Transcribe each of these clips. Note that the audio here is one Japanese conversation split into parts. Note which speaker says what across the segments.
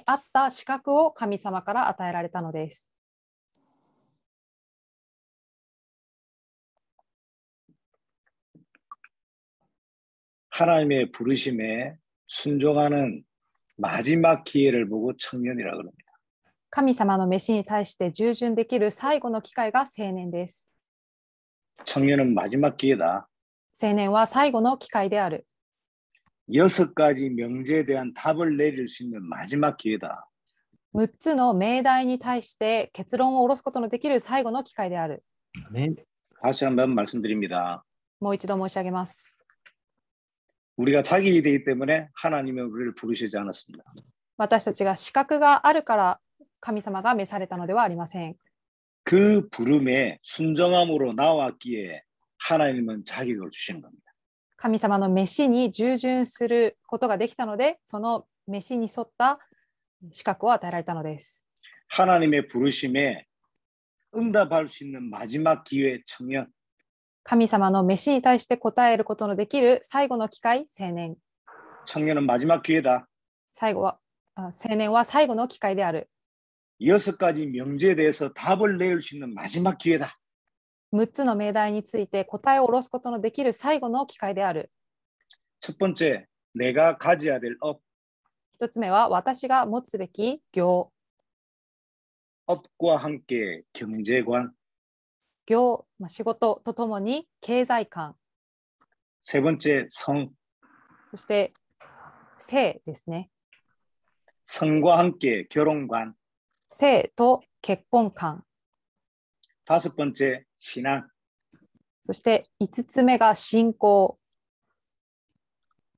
Speaker 1: 合った資格を神様から与えられたのです。
Speaker 2: 하나님의 부르심에 순종하는 마지막 기회를 보고 청년이라고 합니다.
Speaker 1: 神様の召しに対して従順できる最後の機会が青年です。
Speaker 2: 청년은 마지막 기회다.
Speaker 1: 青年は最後の機会である。
Speaker 2: 6가지 명제에 대한 답을 내릴 수 있는 마지막 기회다.
Speaker 1: 6つの命題に対して結論を下ろすことのできる最後の機会である。
Speaker 2: 다시 한번 말씀드립니다.
Speaker 1: もう一度申し上げます。
Speaker 2: 우리가 자기 일이기 때문에 하나님은 우리를 부르시지 않았습니다.
Speaker 1: 私たちが資格があるから神様が召されたのではありません。
Speaker 2: 그 부름에 순종함으로 나왔기에 하나님은 자격을 주시는 겁니다.
Speaker 1: 神様の召しに従順することができたので、その召しに沿った資格を与えられたのです。
Speaker 2: 하나님의 부르심에 응답할 수 있는 마지막 기회 청년.
Speaker 1: 神様の召しに対して答えることのできる最後の機会、青年。
Speaker 2: 청년은 마지막 기회다.
Speaker 1: 青年は最後の機会である。
Speaker 2: 6가지 명제에 대해서 답을 내릴 수 있는 마지막 기회다.
Speaker 1: 6つの命題について答えを下ろすことのできる最後の機会である。
Speaker 2: 첫 번째, 내가 가져야 될 업.
Speaker 1: 1つ目は私が持つべき業。
Speaker 2: 업과 함께 경제관.
Speaker 1: 業、仕事とともに経済観。
Speaker 2: 세 번째, 성.
Speaker 1: そして性ですね。
Speaker 2: 성과 함께 결혼관.
Speaker 1: 性と結婚観。
Speaker 2: 다섯 번째, 신앙.
Speaker 1: そして5つ目が信仰。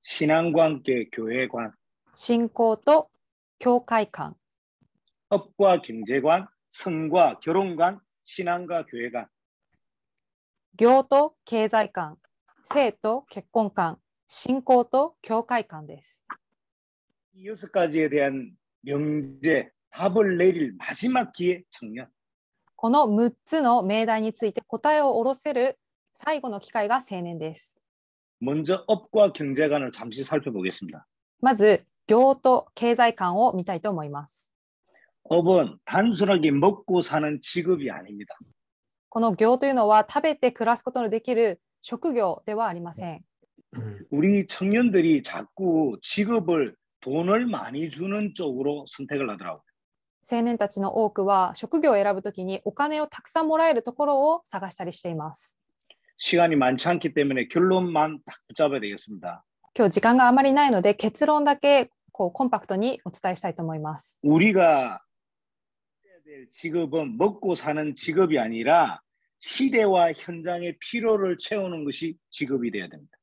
Speaker 2: 신앙과 함께 교회관.
Speaker 1: 信仰と教会観。
Speaker 2: 업과 경제관, 성과 결혼관, 신앙과 교회관.
Speaker 1: 業と経済観、性と結婚観、信仰と教会観です。
Speaker 2: 이 6가지에 대한 명제, 답을 내릴 마지막 기회 청년.
Speaker 1: この6つの命題について答えを下ろせる最後の機会が青年です。
Speaker 2: 먼저 업과 경제관을 잠시 살펴보겠습니다.
Speaker 1: まず、業と経済観を見たいと思います。
Speaker 2: 업은 단순하게 먹고 사는 직업이 아닙니다.
Speaker 1: この業というのは食べて暮らすことのできる職業ではありません。
Speaker 2: 우리 청년들이 자꾸 직업을 돈을 많이 주는 쪽으로 선택을 하더라고요.
Speaker 1: 青年たちの多くは職業を選ぶときにお金をたくさんもらえるところを探したりしています。
Speaker 2: 시간이 많지 않기 때문에 결론만 딱 붙잡아야 되겠습니다.
Speaker 1: 今日時間があまりないので結論だけコンパクトにお伝えしたいと思います。
Speaker 2: 우리가 해야 될 직업은 먹고 사는 직업이 아니라 시대와 현장의 필요를 채우는 것이 직업이 돼야 됩니다.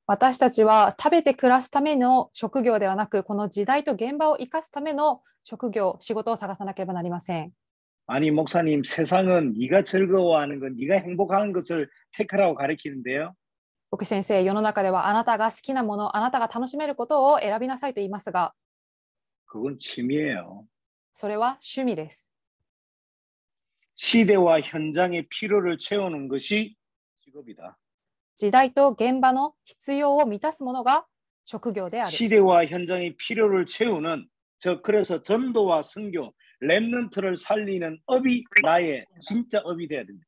Speaker 1: 私たちは食べて暮らすための職業ではなく、この時代と現場を生かすための職業、仕事を探さなければなりません。
Speaker 2: 아니 목사님, 세상은 네가 즐거워하는 것, 네가 행복하는 것을 택하라고 가르치는데요.
Speaker 1: 牧師先生、世の中ではあなたが好きなもの、あなたが楽しめることを選びなさいと言いますが、
Speaker 2: 그건 취미예요.
Speaker 1: それは趣味です。
Speaker 2: 시대와 현장의 필요를 채우는 것이 직업이다.
Speaker 1: 時代と現場の必要を満たすものが職業である。
Speaker 2: 시대와 현장의 필요를 채우는 그래서 전도와 선교, 렘넌트를 살리는 업이 나의 진짜 업이 돼야 됩니다.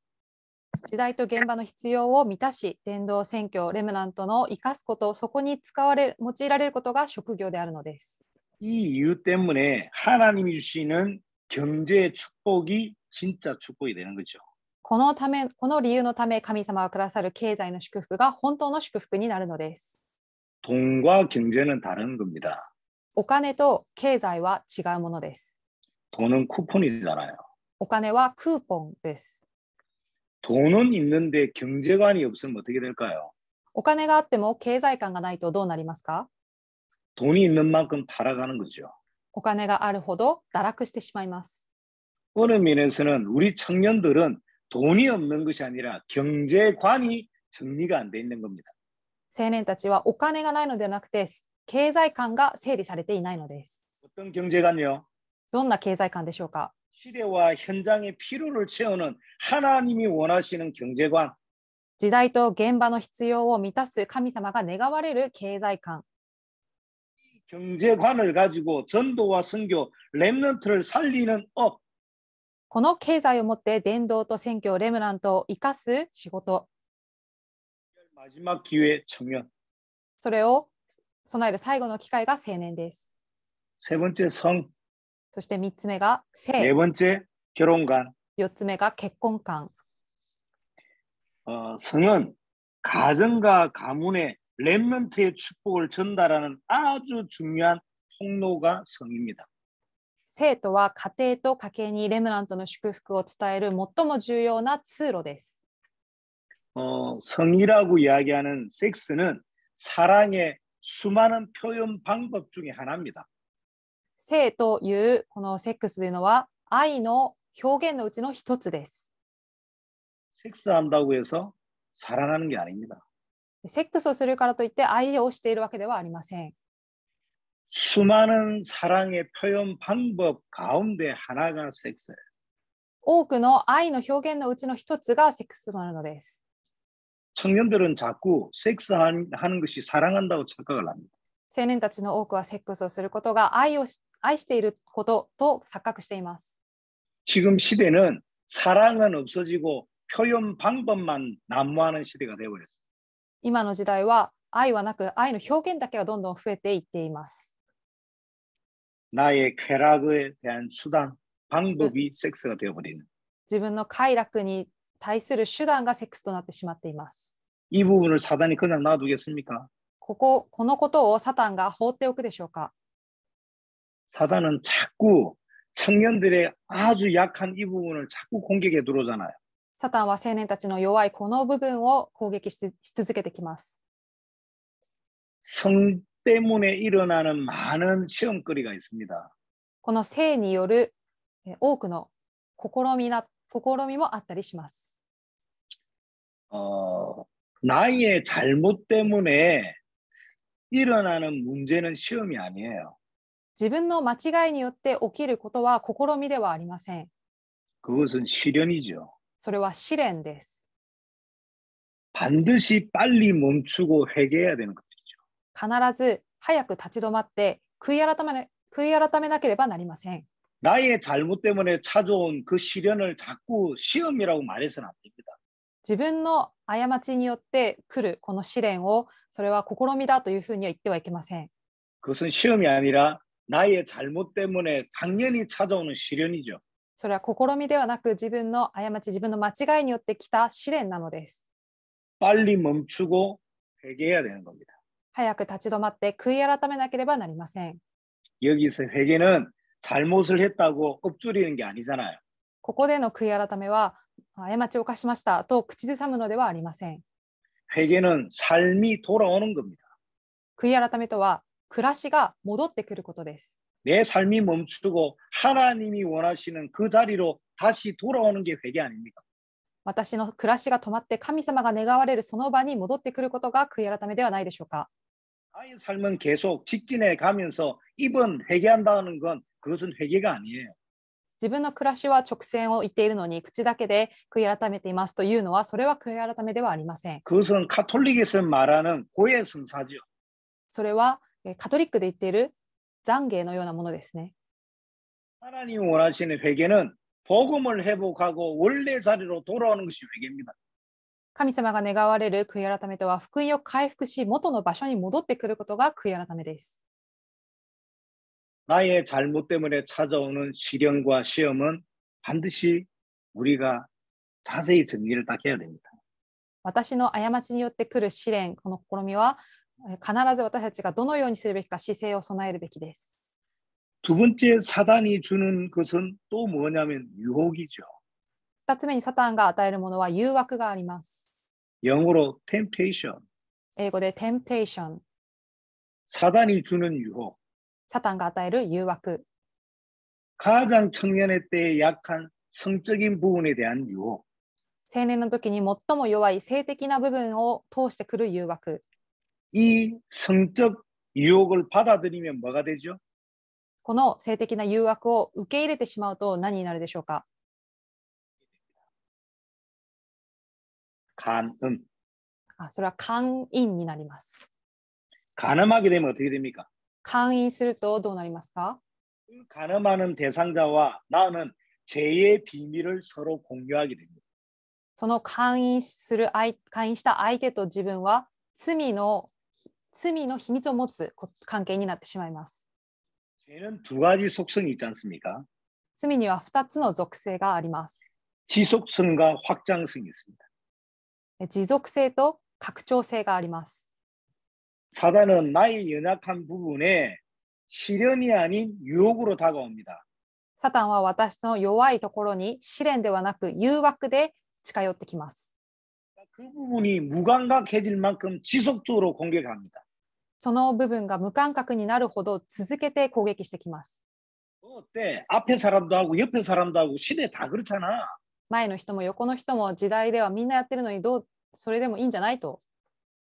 Speaker 1: 時代と現場の必要を満たし、伝道、宣教、レムナントの生かすこと、そこに用いられることが職業であるのです。
Speaker 2: 이 이유 때문에 하나님이 주시는 경제의 축복이 진짜 축복이 되는 거죠.
Speaker 1: この理由のため、神様がくださる経済の祝福が本当の祝福になるのです。
Speaker 2: 돈과 경제는 다른 겁니다.
Speaker 1: お金と経済は違うものです。
Speaker 2: 돈은 쿠폰이잖아요.
Speaker 1: お金はクーポンです。
Speaker 2: 돈은 있는데 경제관이 없으면 어떻게 될까요?
Speaker 1: お金があっても経済観がないとどうなりますか？
Speaker 2: 돈이 있는 만큼 타락하는 거죠.
Speaker 1: お金があるほど堕落してしまいます。
Speaker 2: 어느 면에서는 우리 청년들은 돈이 없는 것이 아니라 경제관이 정리가 안 돼 있는 겁니다.
Speaker 1: 青年たちはお金がないのではなくて、経済観が整理されていないのです。
Speaker 2: 어떤 경제관요?
Speaker 1: どんな経済観でしょうか？
Speaker 2: 시대와 현장의 필요를 채우는 하나님이 원하시는 경제관.
Speaker 1: 時代と現場の必要を満たす神様が願われる経済観。
Speaker 2: 경제관을 가지고 전도와 선교, 렘넌트를 살리는 업.
Speaker 1: この経済を持って伝道と宣教、レムナントを生かす仕事、
Speaker 2: 마지막 기회 청년.
Speaker 1: それを備える最後の機会が青年です。
Speaker 2: 세 번째 성.
Speaker 1: そして3つ目が
Speaker 2: 네
Speaker 1: 性、
Speaker 2: 번째 결혼관.
Speaker 1: 4つ目が結婚観。
Speaker 2: 성은 가정과 가문의 렘넌트의 축복을 전달하는 아주 중요한 통로가 성입니다.
Speaker 1: 性とは家庭と家計にレムナントの祝福を伝える最も重要な通路です。
Speaker 2: 성이라고 이야기하는 섹스는 사랑의 수많은 표현 방법 중에 하나입니다.
Speaker 1: 性というこのセックスというのは愛の表現のうちの一つです。
Speaker 2: 섹스한다고 해서 사랑하는 게 아닙니다.
Speaker 1: セックスをするからといって愛をしているわけではありません。
Speaker 2: 수많은 사랑의 표현 방법 가운데 하나가 섹스예요.
Speaker 1: 多くの愛の表現のうちの一つがセックスとなるのです。
Speaker 2: 청년들은 자꾸 섹스하는 것이 사랑한다고 착각을 합니다.
Speaker 1: 青年たちの多くはセックスをすることが愛していることと錯覚しています。
Speaker 2: 지금 시대는 사랑은 없어지고 표현 방법만 난무하는 시대가 되어버렸어요.
Speaker 1: 今の時代は愛はなく愛の表現だけがどんどん増えていっています。
Speaker 2: 나의 쾌락에 대한 수단, 방법이 섹스가 되어버리는.
Speaker 1: 自分の快楽に対する手段がセックスとなってしまっています。
Speaker 2: 이 부분을 사단이 그냥 놔두겠습니까?
Speaker 1: このことをサタンが放っておくでしょうか。
Speaker 2: 사단은 자꾸 청년들의 아주 약한 이 부분을 자꾸 공격해 들어오잖아요.
Speaker 1: サタンは青年たちの弱いこの部分を攻撃し続けてきます。
Speaker 2: 성 때문에 일어나는 많은 시험거리가 있습니다.
Speaker 1: この性による多くの試みもあったりします。
Speaker 2: 나의 잘못 때문에 일어나는 문제는 시험이 아니에요.
Speaker 1: 自分の間違いによって起きることは試みではありません。
Speaker 2: 그것은 시련이죠.
Speaker 1: それは試練です。
Speaker 2: 반드시 빨리 멈추고 회개해야 되는 것이죠.
Speaker 1: 必ず早く立ち止まって悔い改めなければなりません。
Speaker 2: 나의 잘못 때문에 찾아온 그 시련을 자꾸 시험이라고 말해서는 안 됩니다.
Speaker 1: 自分の過ちによって来るこの試練をそれは試みだというふうには言ってはいけません。
Speaker 2: 그것은 시험이 아니라 나의 잘못 때문에 당연히 찾아오는 시련이죠.
Speaker 1: それは試みではなく自分の過ち、自分の間違いによって来た試練なのです。
Speaker 2: 빨리 멈추고 회개해야 되는 겁니다.
Speaker 1: 早く立ち止まって悔い改めなければなりません。
Speaker 2: 여기서 회개는 잘못을 했다고 엎드리는 게 아니잖아요.
Speaker 1: ここでの悔い改めは過ちを犯しましたと口ずさむのではありません。
Speaker 2: 회개는 삶이 돌아오는 겁니다.
Speaker 1: 悔い改めとは暮らしが戻ってくることです。
Speaker 2: 내 삶이 멈추고 하나님이 원하시는 그 자리로 다시 돌아오는 게 회개 아닙니까?
Speaker 1: 私の暮らしが止まって神様が願われるその場に戻ってくることが悔い改めではないでしょうか。
Speaker 2: 나의 삶은 계속 직진해 가면서 이번 회개한다는 건 그것은 회개가 아니에요.
Speaker 1: 自分の暮らしは直線を言っているのに口だけで悔い改めていますというのはそれは悔い改めではありません。
Speaker 2: 그것은 카톨릭에서 말하는 고해성사죠.
Speaker 1: それはカトリックで言っている懺悔のようなものですね。
Speaker 2: 하나님이 원하시는 회개는 복음을 회복하고 원래 자리로 돌아오는 것이 회개입니다.
Speaker 1: 神様が願われる悔い改めとは福音を回復し元の場所に戻ってくることが悔い改めです。
Speaker 2: 나의 잘못 때문에 찾아오는 시련과 시험은 반드시 우리가 자세히 정리를 딱 해야 됩니다.
Speaker 1: 私の過ちによって来る試練、この試みは必ず私たちがどのようにするべきか姿勢を備えるべきです。
Speaker 2: 두 번째 사단이 주는 것은 또 뭐냐면 유혹이죠.
Speaker 1: 2つ目にサタンが与えるものは誘惑があります。
Speaker 2: 영어로 temptation.
Speaker 1: 英語で temptation。
Speaker 2: 사단이 주는 유혹.
Speaker 1: サタンが与える誘惑。
Speaker 2: 가장 청년의 때에 약한 성적인 부분에 대한 유혹.
Speaker 1: 青年の時に最も弱い性的な部分を通してくる誘惑。
Speaker 2: 이 성적 유혹을 받아들이면 뭐가 되죠?
Speaker 1: この性的な誘惑を受け入れてしまうと何になるでしょうか。
Speaker 2: 간음.
Speaker 1: それは姦淫になります。
Speaker 2: 간음하게 되면 어떻게 됩니까?
Speaker 1: 勧誘するとどうなりますか？
Speaker 2: 그 간음하는 대상자와 나는 죄의 비밀을 서로 공유하게 됩니다.
Speaker 1: その勧誘した相手と自分は罪の秘密を持つ関係になってしまいます。
Speaker 2: 죄는 두 가지 속성이 있지 않습니까?
Speaker 1: 罪には2つの属性があります。
Speaker 2: 지속성과 확장성이 있습니다.
Speaker 1: 持続性と拡張性があります。
Speaker 2: 사단은 나의 연약한 부분에 시련이 아닌 유혹으로 다가옵니다.
Speaker 1: サタンは私の弱いところに試練ではなく誘惑で近寄ってきます。
Speaker 2: 그 부분이 무감각해질 만큼 지속적으로 공격합니다.
Speaker 1: その部分が無感覚になるほど続けて攻撃してきます。
Speaker 2: 어때? 앞에 사람도 하고 옆에 사람도 하고 시대 다 그렇잖아.
Speaker 1: 前の人も横の人も時代ではみんなやってるのにそれでもいいんじゃないと。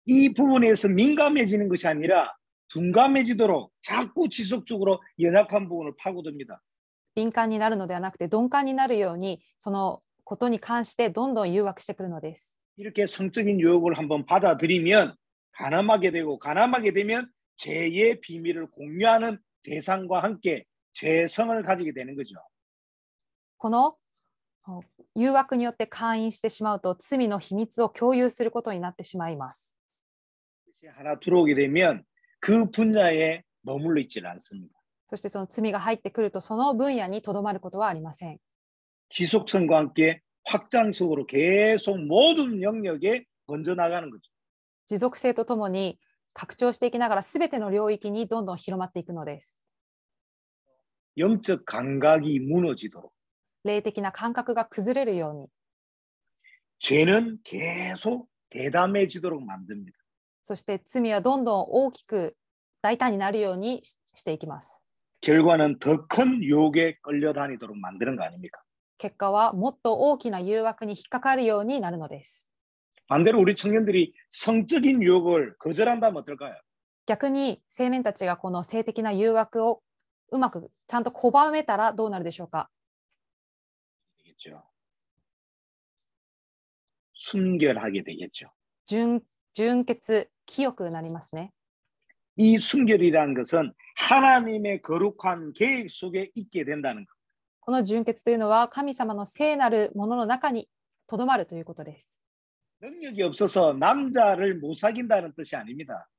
Speaker 2: 이 부분에서 민감해지는 것이 아니라 둔감해지도록 자꾸 지속적으로 연약한 부분을 파고듭니다.
Speaker 1: 敏感になるのではなくて鈍感になるようにそのことに関してどんどん誘惑してくるのです。
Speaker 2: 이렇게 성적인 유혹을 한번 받아들이면 가늠하게 되고 가늠하게 되면 죄의 비밀을 공유하는 대상과 함께 죄성을 가지게 되는 거죠.
Speaker 1: この誘惑によって勧誘してしまうと罪の秘密を共有することになってしまいます。
Speaker 2: 하나 들어오게 되면 그 분야에 머물러 있지는 않습니다.
Speaker 1: そしてその罪が入ってくるとその分野にとどまることはありません。
Speaker 2: 지속성과 함께 확장성으로 계속 모든 영역에 번져 나가는 거죠.
Speaker 1: 持続性とともに拡張していきながら全ての領域にどんどん広まっていくのです。
Speaker 2: 영적 감각이 무너지도록
Speaker 1: 霊的な感覚が崩れるように、
Speaker 2: 죄는 계속 대담해지도록 만듭니다.
Speaker 1: そして罪はどんどん大きく大胆になるようにしていきます。
Speaker 2: 결과는 더 큰 유혹에 끌려다니도록 만드는 거 아닙니까?
Speaker 1: 結果はもっと大きな誘惑に引っかかるようになるのです。
Speaker 2: 반대로 우리 청년들이 성적인 유혹을 거절한다면 어떨까요?
Speaker 1: 逆に青年たちがこの性的な誘惑をうまくちゃんと拒めたらどうなるでしょうか。
Speaker 2: 순결하게 되겠죠.
Speaker 1: 純潔、清くなりますね。
Speaker 2: 이 순결이라는 것은 하나님의 거룩한 계획 속에 있게 된다는 것.
Speaker 1: この純潔というのは神様の聖なるものの中にとどまるということです。
Speaker 2: 능력이 없어서 남자를 못 사귄다는 뜻이 아닙니다.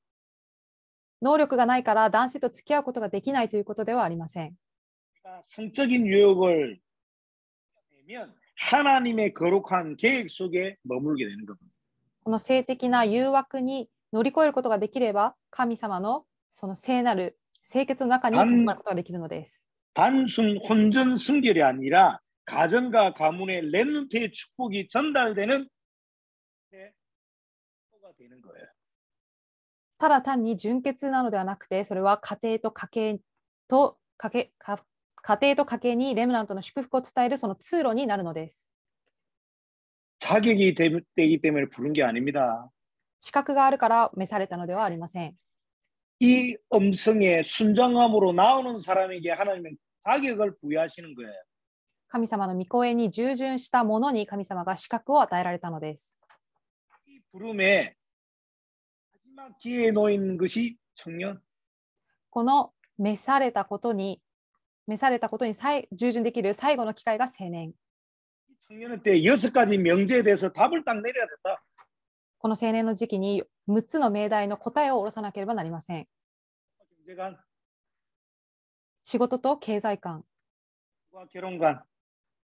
Speaker 1: 能力がないから男性と付き合うことができないということではありません。
Speaker 2: 성적인 유혹을 내면 하나님의 거룩한 계획 속에 머물게 되는 겁니다.
Speaker 1: この性的な誘惑に乗り越えることができれば神様のその聖なる清潔の中にとどまることができるのです。
Speaker 2: 단순 혼전 순결이 아니라 가정과 가문의 렘넌트의 축복이 전달되는 가 되는 거예요.
Speaker 1: ただ単に純潔なのではなくて、それは家庭と家計にレムナントの祝福を伝えるその通路になるのです。
Speaker 2: 자격이 되기 때문에 부른 게 아닙니다.
Speaker 1: 資格があるから召されたのではありません。
Speaker 2: 이 음성의 순정함으로 나오는 사람에게 하나님은 자격을 부여하시는 거예요.
Speaker 1: 神様の御声に従順した者に神様が資格を与えられたのです。
Speaker 2: 이 부름에 마지막 기회에 놓인 것이 청년.
Speaker 1: この召されたことに従順できる最後の機会が青年。
Speaker 2: 청년은 때 6가지 명제에 대해서 답을 딱 내려야 된다.
Speaker 1: この青年の時期に6つの命題の答えを下ろさなければなりません。
Speaker 2: 경제관,
Speaker 1: 仕事と経済観、
Speaker 2: 결혼관,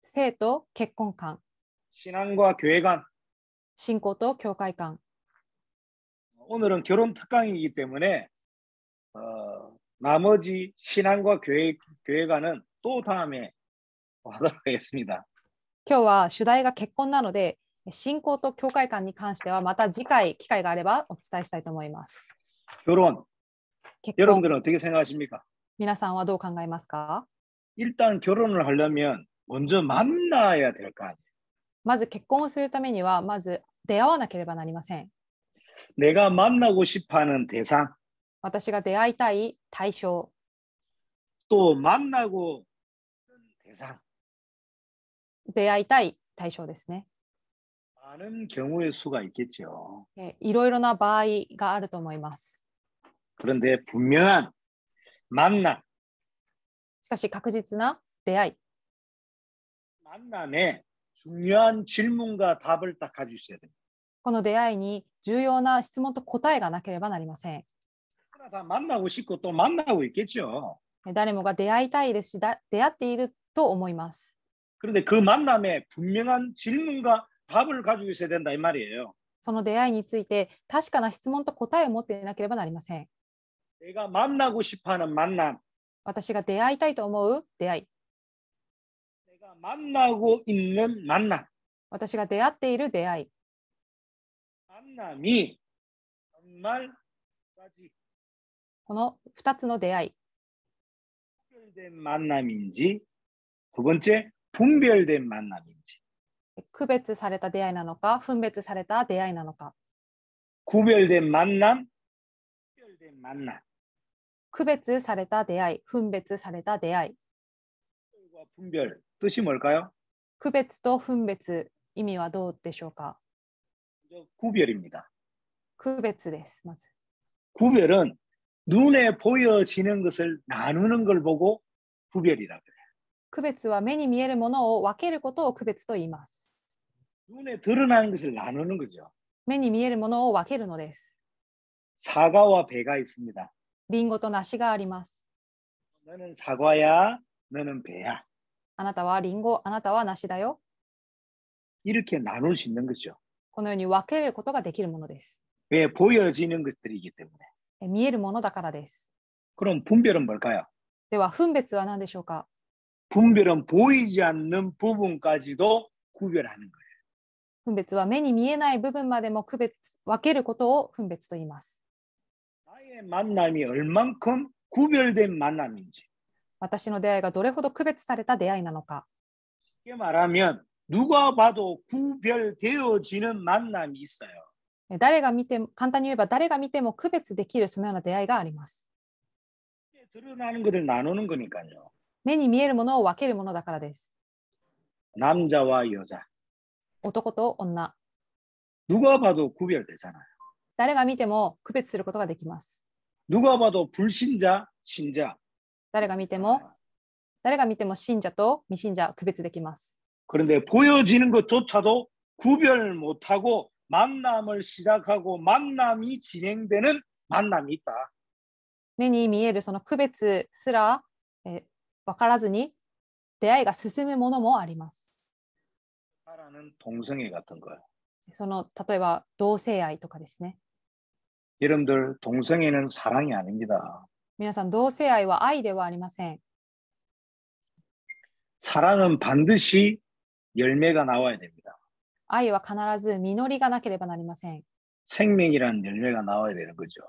Speaker 1: 性と結婚観、
Speaker 2: 신앙과 교회관.
Speaker 1: 信仰と教会観。
Speaker 2: 오늘은 결혼 특강이기 때문에 나머지 신앙과 교회관은 또 다음에 하도록 하겠습니다.
Speaker 1: 今日は主題が結婚なので、信仰と教会観に関してはまた次回機会があればお伝えしたいと思います。
Speaker 2: 결혼.
Speaker 1: 結婚、
Speaker 2: 여러분들은 어떻게 생각하십니까?
Speaker 1: 皆さんはどう考えますか？
Speaker 2: 일단 결혼을 하려면 먼저 만나야 될 거 아니에요.
Speaker 1: まず結婚をするためにはまず出会わなければなりません。
Speaker 2: 내가 만나고 싶어하는 대상,
Speaker 1: 私が出会いたい対象、
Speaker 2: 또 만나고 있는 대상.
Speaker 1: 出会いたい対象ですね。
Speaker 2: 많은 경우의 수가 있겠죠.
Speaker 1: いろいろな場合があると思います。
Speaker 2: 그런데 분명한 만남.
Speaker 1: しかし確実な出会い。
Speaker 2: 만남에 중요한 질문과 답을 딱 가지고 있어야 됩니다.
Speaker 1: この出会いに重要な質問と答えがなければなりません。
Speaker 2: 다 만나고 싶고 또 만나고 있겠죠.
Speaker 1: 誰もが出会いたいですし、出会っていると思います。
Speaker 2: 그런데 그 만남에 분명한 질문과 답을 가지고 있어야 된다 이 말이에요.
Speaker 1: その出会いについて確かな質問と答えを持っていなければなりません。
Speaker 2: 내가 만나고 싶어하는 만남,
Speaker 1: 私が出会いたいと思う出会い。
Speaker 2: 내가 만나고 있는 만남,
Speaker 1: 私が出会っている出会い。
Speaker 2: 만남이 정말
Speaker 1: この2つの出会い。
Speaker 2: 구별된 만남인지 두 번째 분별된 만남인지.
Speaker 1: 区別された出会いなのか、分別された出会いなのか。
Speaker 2: 구별된 만남, 분별된 만남.
Speaker 1: 区別された出会い、分別された出会い。
Speaker 2: 분별 뜻이 뭘까요?
Speaker 1: 区別と分別、意味はどうでしょうか。
Speaker 2: 구별입니다.
Speaker 1: 区別です、まず。
Speaker 2: 구별은 눈에 보여지는 것을 나누는 걸 보고 구별이라 그래요.
Speaker 1: 区別は目に見えるものを分けることを区別と言います。
Speaker 2: 눈에 드러나는 것을 나누는 거죠.
Speaker 1: 目に見えるものを分けるのです。
Speaker 2: 사과와 배가 있습니다.
Speaker 1: リンゴと梨があります。
Speaker 2: 너는 사과야, 너는 배야.
Speaker 1: あなたはリンゴ、あなたは梨だよ。
Speaker 2: 이렇게 나눌 수 있는 거죠.
Speaker 1: このように分けることができるものです。
Speaker 2: 왜 보여지는 것들이기 때문에.
Speaker 1: 見えるものだからです。
Speaker 2: 그럼 분별은 뭘까요?
Speaker 1: では、分別は何でしょうか。
Speaker 2: 분별은 보이지 않는 부분까지도 구별하는 거예요.
Speaker 1: 分別は目に見えない部分までも分けることを分別と言います。
Speaker 2: 나의 만남이 얼만큼 구별된 만남인지.
Speaker 1: 私の出会いがどれほど区別された出会いなのか。
Speaker 2: 쉽게 말하면 누가 봐도 구별되어지는 만남이 있어요.
Speaker 1: 誰が見ても、簡単に言えば誰が見ても区別できるそのような出会いがあります。
Speaker 2: 드러나는 것을 나누는 거니까요.
Speaker 1: 目に見えるものを分けるものだからです。
Speaker 2: 남자와 여자.
Speaker 1: 男と女。
Speaker 2: 누가 봐도 구별되잖아요.
Speaker 1: 誰が見ても区別することができます。
Speaker 2: 누가 봐도 불신자, 신자.
Speaker 1: 誰が見ても信者と未信者区別できます。
Speaker 2: 그런데 보여지는 것조차도 구별 못하고 만남을 시작하고 만남이 진행되는 만남이 있다.
Speaker 1: 目に見えるその区別すら分からずに出会いが進むものもあります。
Speaker 2: 사랑은 동성애 같은 거예요.
Speaker 1: その例えば同性愛とかですね。
Speaker 2: 여러분들 동성애는 사랑이 아닙니다.
Speaker 1: 皆さん、同性愛は愛ではありません。
Speaker 2: 사랑은 반드시 열매가 나와야 됩니다.
Speaker 1: 愛は必ず実りがなければなりません。
Speaker 2: 생명이라는 열매가 나와야 되는 거죠.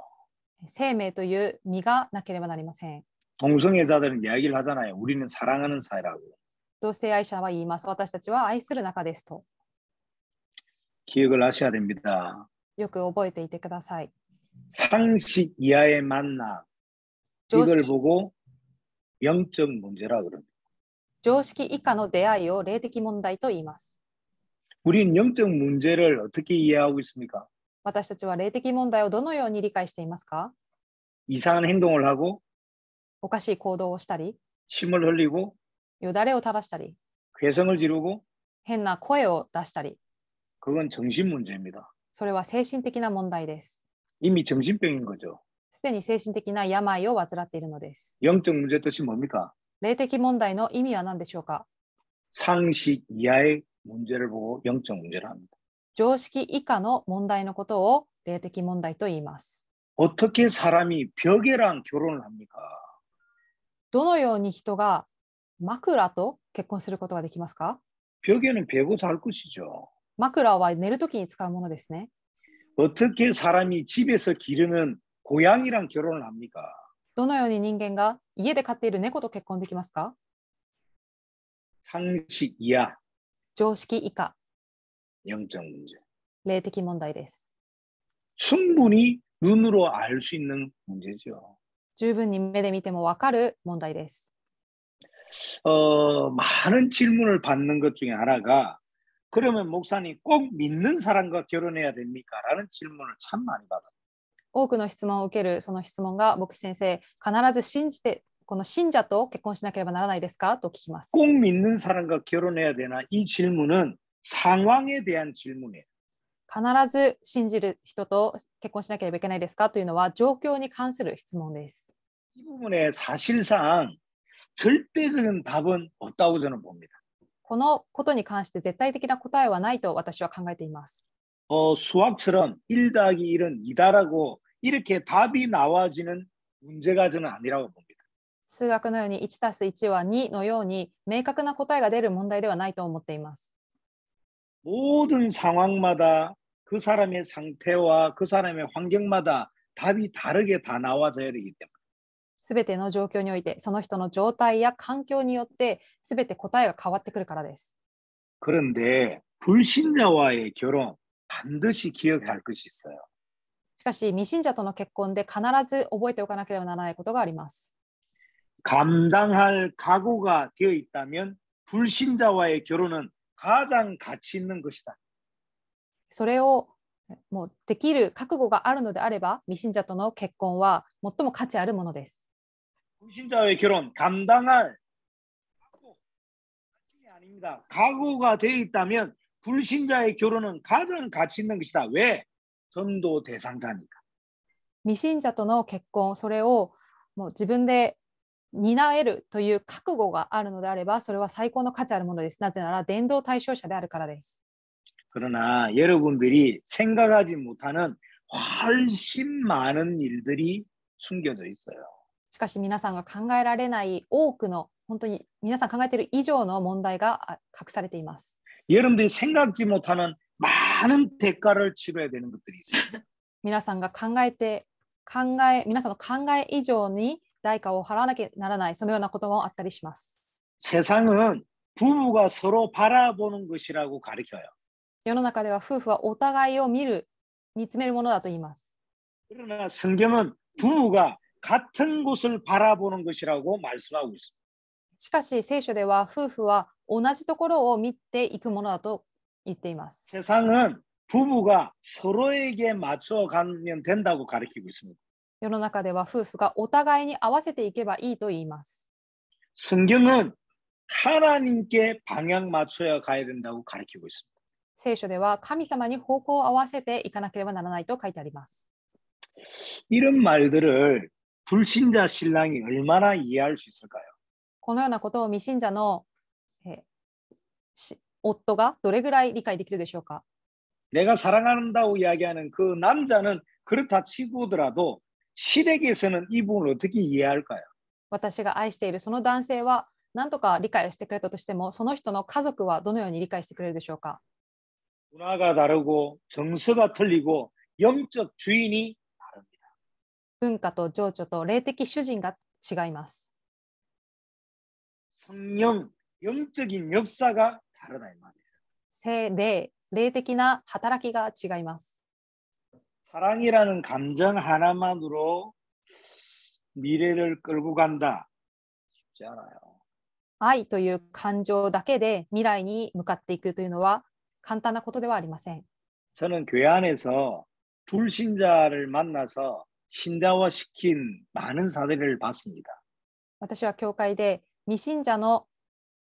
Speaker 1: 生命という実がなければなりません。
Speaker 2: 동성애자들은 이야기를 하잖아요. 우리는 사랑하는 사이라고.
Speaker 1: 同性愛者は言います。私たちは愛する仲ですと。
Speaker 2: 기억을 하셔야 됩니다.
Speaker 1: よく覚えていてください。
Speaker 2: 상식 이하의 만남. 이걸 보고 영적 문제라 그럽니다.
Speaker 1: 常識以下の出会いを霊的問題と言います。
Speaker 2: 우리는 영적 문제를 어떻게 이해하고 있습니까?
Speaker 1: 私たちは霊的問題をどのように理解していますか？
Speaker 2: 이상한 행동을 하고
Speaker 1: おかしい行動をしたり、
Speaker 2: 침을 흘리고
Speaker 1: よだれを垂らしたり、
Speaker 2: 괴성을 지르고
Speaker 1: 変な声を出したり、
Speaker 2: 그건 정신 문제입니다.
Speaker 1: それは精神的な問題です。
Speaker 2: 이미 정신병인 거죠.
Speaker 1: すでに精神的な病を患っているのです。
Speaker 2: 영적 문제 뜻이 뭡니까?
Speaker 1: 霊的問題の意味は何でしょうか？
Speaker 2: 상식 이하의 문제를 보고 영적 문제를 합니다.
Speaker 1: 常識以下の問題のことを霊的問題と言います。
Speaker 2: 어떻게 사람이 벽에랑 결혼을 합니까?
Speaker 1: どのように人が枕と結婚することができますか？
Speaker 2: 벽에는 베고 잘 것이죠.
Speaker 1: 枕は寝るときに使うものですね。
Speaker 2: 어떻게 사람이 집에서 기르는 고양이랑 결혼을 합니까?
Speaker 1: どのように人間が家で飼っている猫と結婚できますか？
Speaker 2: 상식 이하
Speaker 1: 常識以下、
Speaker 2: 영적 문제.
Speaker 1: 霊的問題です。
Speaker 2: 충분히 눈으로 알 수 있는 문제죠.
Speaker 1: 十分に目で見ても分かる問題です。
Speaker 2: 많은 질문을 받는 것 중에 하나가 그러면 목사님 꼭 믿는 사람과 결혼해야 됩니까? 라는 질문을 참 많이 받아요.
Speaker 1: 多くの質問を受けるその質問が、牧師先生、必ず信じて、この信者と結婚しなければならないですかと聞きます。
Speaker 2: 꼭 믿는 사람과 결혼해야 되나? 이 질문은 상황에 대한 질문이에요.
Speaker 1: 必ず信じる人と結婚しなければいけないですかというのは状況に関する質問です。
Speaker 2: 이 부분에 사실상 절대적인 답은 없다고 저는 봅니다.
Speaker 1: このことに関して絶対的な答えはないと私は考えています。
Speaker 2: 수학처럼 1 더하기 1은 2다라고 이렇게 답이 나와지는 문제가 저는 아니라고 봅니다.
Speaker 1: 数学のように1たす1は2のように明確な答えが出る問題ではないと思っています。
Speaker 2: 모든 상황마다 그 사람의 상태와 그 사람의 환경마다 답이 다르게 다 나와져야 되기 때문에
Speaker 1: すべての状況において、その人の状態や環境によってすべて答えが変わってくるからです。
Speaker 2: 그런데 불신자와의 결혼 반드시 기억해야 할 것이 있어요.
Speaker 1: しかし、未信者との結婚で必ず覚えておかなければならないことがあります。
Speaker 2: 감당할 각오가 되어 있다면 불신자와의 결혼은 가장 가치 있는 것이다.
Speaker 1: それをもうできる覚悟があるのであれば、未信者との結婚は最も価値あるものです。
Speaker 2: 불신자와의 결혼 감당할 각오 아닙니다. 각오가 되어 있다면 불신자의 결혼은 가장 가치 있는 것이다. 왜? 전도 대상자니까.
Speaker 1: 未信者との結婚、それをもう自分で担えるという覚悟があるのであれば、それは最高の価値あるものです。なぜなら伝道対象者であるからです。
Speaker 2: 그러나 여러분들이 생각하지 못하는 훨씬 많은 일들이 숨겨져 있어요.
Speaker 1: しかし皆さんが考えられない多くの、本当に皆さん考えている以上の問題が隠されています。
Speaker 2: 여러분들이 생각지 못하는 많은 대가를 치러야 되는 것들이 있어요.
Speaker 1: 皆さんが皆さんの考え以上に代価を払わなきゃならない、そのようなこともあったりします。
Speaker 2: 세상은 부부가 서로 바라보는 것이라고 가르쳐요.
Speaker 1: 世の中では夫婦はお互いを見つめるものだと言います。
Speaker 2: 그러나 성경은 부부가 같은 곳을 바라보는 것이라고 말씀하고 있습니다.
Speaker 1: しかし聖書では夫婦は同じところを見ていくものだと言っています。
Speaker 2: 세상은 부부가 서로에게 맞춰 가면 된다고 가르치고 있습니다.
Speaker 1: 世の中では夫婦がお互いに合わせていけばいいと言います。
Speaker 2: 성경은 하나님께 방향 맞춰야 가야 된다고 가르치고 있습니다.
Speaker 1: 聖書では神様に方向を合わせていかなければならないと書いてあります。
Speaker 2: 이런 말들을 불신자 신랑이 얼마나 이해할 수 있을까요?
Speaker 1: このようなことを未信者の夫がどれぐらい理解できるでしょうか。
Speaker 2: 내가 사랑한다고 이야기하는 그 남자는 그렇다 치고더라도 시댁에서는 이 부분을 어떻게 이해할까요?
Speaker 1: 私が愛しているその男性は何とか理解をしてくれたとしても、その人の家族はどのように理解してくれるでしょうか。
Speaker 2: 문화가 다르고 정서가 틀리고 영적 주인이 다릅니다.
Speaker 1: 文化と情緒と霊的主人が違います。
Speaker 2: 성령, 영적인 역사가 다르다 이 말이에요.
Speaker 1: 霊的な働きが違います。
Speaker 2: 사랑이라는 감정 하나만으로 미래를 끌고 간다. 쉽지 않아요.
Speaker 1: 愛という感情だけで未来に向かっていくというのは簡単なことではありません。
Speaker 2: 저는 교회 안에서 불신자를 만나서 신자화시킨 많은 사례를 봤습니다.
Speaker 1: 私は教会で未信者の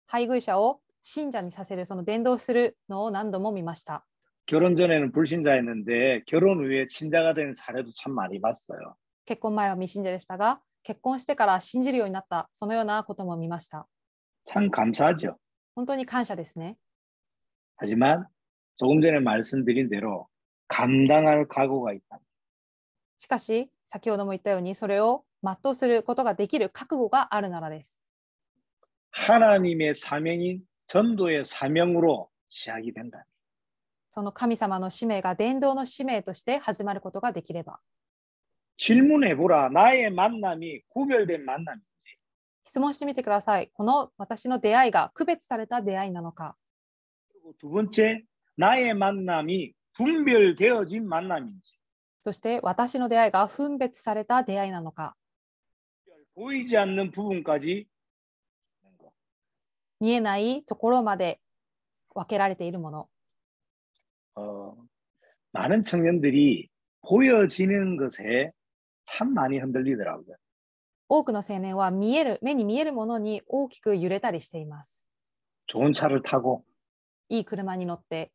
Speaker 1: 配偶者を信者にさせる、その伝道するのを何度も見ました。
Speaker 2: 결혼 전에는 불신자였는데 결혼 후에 신자가 된 사례도 참 많이 봤어요.
Speaker 1: 結婚前は未信者でしたが、結婚してから信じるようになった、そのようなことも見ました。
Speaker 2: 참 감사하죠.
Speaker 1: 本当に感謝ですね。
Speaker 2: 하지만 조금 전에 말씀드린 대로 감당할 각오가 있다.
Speaker 1: しかし、先ほども言ったように、それを全うすることができる覚悟があるならです。
Speaker 2: 하나님의 사명인 전도의 사명으로 시작이 된다.
Speaker 1: その神様の使命が伝道の使命として始まることができれば。
Speaker 2: 질문해보라. 나의 만남이 구별된 만남인지.
Speaker 1: 質問してみてください。この私の出会いが区別された出会いなのか。
Speaker 2: 그리고 두 번째, 나의 만남이 분별되어진 만남인지.
Speaker 1: そして私の出会いが分別された出会いなのか。
Speaker 2: 보이지 않는 부분까지
Speaker 1: 見えないところまで分けられているもの。
Speaker 2: 많은 청년들이 보여지는 것에 참 많이 흔들리더라고요.
Speaker 1: 多くの青年は目に見えるものに大きく揺れたりしています。
Speaker 2: 좋은 차를 타고
Speaker 1: いい車に乗って、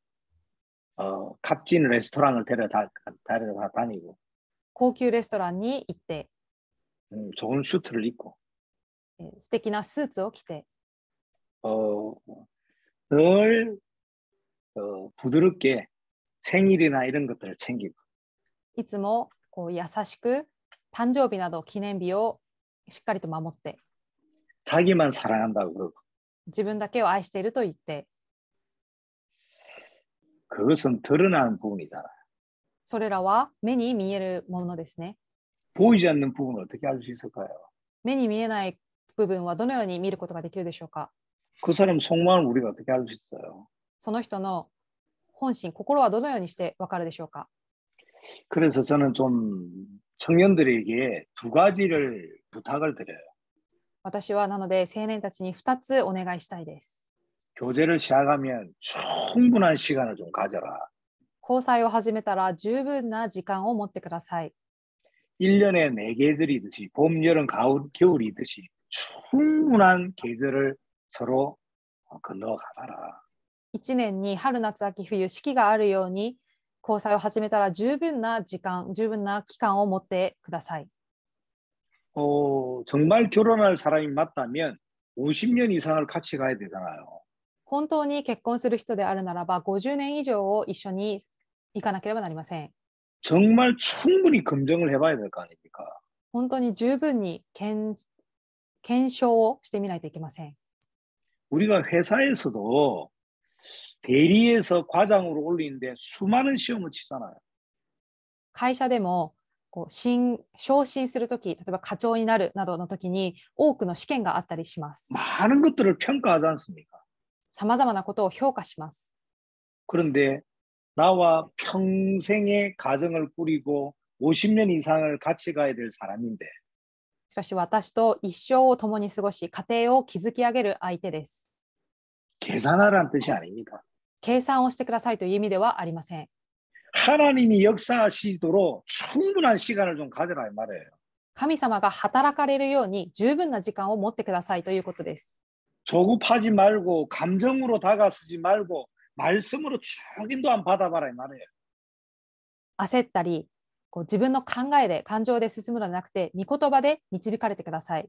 Speaker 2: 값진 레스토랑을 데려다 다니고
Speaker 1: 高級レストランに行って、
Speaker 2: 좋은 슈트를 입고
Speaker 1: 素敵なスーツを着て、
Speaker 2: 늘 부드럽게 생일이나 이런 것들을 챙기고
Speaker 1: いつもこう優しく誕生日など記念日をしっかりと守って、
Speaker 2: 자기만 사랑한다고 그러고
Speaker 1: 自分だけを愛していると言って、
Speaker 2: 그것은 드러나는 부분이잖아요.
Speaker 1: それらは目に見えるものですね。
Speaker 2: 보이지 않는 부분을 어떻게 알 수 있을까요?
Speaker 1: 目に見えない部分はどのように見ることができるでしょうか。
Speaker 2: 그 사람 속마음을 우리가 어떻게 알 수 있어요?
Speaker 1: その人の本心、心はどのようにしてわかるでしょうか。
Speaker 2: 그래서 저는 좀 청년들에게 두 가지를 부탁을 드려요.
Speaker 1: 私はなので青年たちに2つお願いしたいです。
Speaker 2: 교제를 시작하면 충분한 시간을 좀 가져라.
Speaker 1: 交際を始めたら十分な時間を持ってください。
Speaker 2: 1년에 4계절이듯이 봄, 여름, 가을, 겨울이듯이 충분한 계절을 서로 건너가라.
Speaker 1: 1年に春夏秋冬四季があるように、交際を始めたら十分な時間、十分な期間を持ってください。
Speaker 2: 정말 결혼할 사람이 맞다면 50년 이상을 같이 가야 되잖아요.
Speaker 1: 本当に結婚する人であるならば50年以上を一緒に行かなければなりません。
Speaker 2: 정말 충분히 검증을 해봐야 될 거 아닙니까?
Speaker 1: 本当に十分に検証をしてみないといけません。
Speaker 2: 우리가 회사에서도 대리에서 과장으로 올리는데 수많은 시험을 치잖아요.
Speaker 1: 会社でもこう昇進するとき、例えば課長になるなどのときに多くの試験があったりします。
Speaker 2: 많은 것들을 평가하지 않습니까?
Speaker 1: さまざまなことを評価します。
Speaker 2: 그런데 나와 평생의 가정을 꾸리고 50년 이상을 같이 가야 될 사람인데
Speaker 1: しかし私と一生を共に過ごし、家庭を築き上げる相手です。
Speaker 2: 계산하라는 뜻이 아닙니다.
Speaker 1: 計算をしてくださいという意味ではありません。
Speaker 2: 하나님이 역사하시도록 충분한 시간을 좀 가져라 이 말이에요.
Speaker 1: 神様が働かれるように十分な時間を持ってくださいということです。
Speaker 2: 조급하지 말고 감정으로 다가서지 말고 말씀으로 쭉 인도함 받아봐라 이 말이에요.
Speaker 1: 焦ったり、こう自分の考えで感情で進むのではなくて、御言葉で導かれてください。